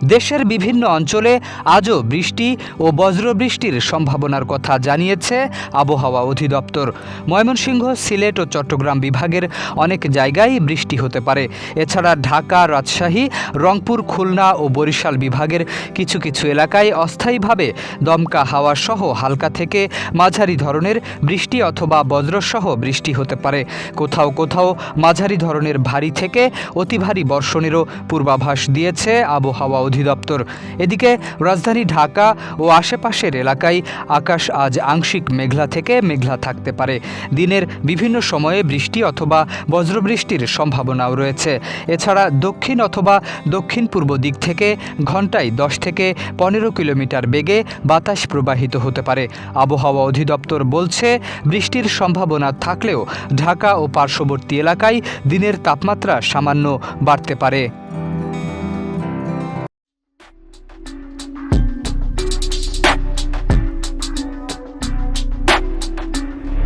দেশের বিভিন্ন অঞ্চলে আজও বৃষ্টি ও বজ্রবৃষ্টির সম্ভাবনার কথা জানিয়েছে আবহাওয়া অধিদপ্তর। ময়মনসিংহ, সিলেট ও চট্টগ্রাম বিভাগের অনেক জায়গায় বৃষ্টি হতে পারে। এছাড়া ঢাকা, রাজশাহী, রংপুর, খুলনা ও বরিশাল বিভাগের কিছু কিছু এলাকায় অস্থায়ীভাবে দমকা হাওয়া সহ হালকা থেকে মাঝারি ধরনের বৃষ্টি অথবা বজ্রসহ বৃষ্টি হতে পারে। কোথাও কোথাও মাঝারি ধরনের ভারী থেকে অতি ভারী বর্ষণেরও পূর্বাভাস দিয়েছে আবহাওয়া অধিদপ্তর। এদিকে রাজধানী ঢাকা ও আশেপাশের এলাকায় আকাশ আজ আংশিক মেঘলা থেকে মেঘলা থাকতে পারে। দিনের বিভিন্ন সময়ে বৃষ্টি অথবা বজ্রবৃষ্টির সম্ভাবনাও রয়েছে। এছাড়া দক্ষিণ অথবা দক্ষিণ পূর্ব দিক থেকে ঘন্টায় 10 থেকে 15 কিলোমিটার বেগে বাতাস প্রবাহিত হতে পারে। আবহাওয়া অধিদপ্তর বলছে, বৃষ্টির সম্ভাবনা থাকলেও ঢাকা ও পার্শ্ববর্তী এলাকায় দিনের তাপমাত্রা সামান্য বাড়তে পারে।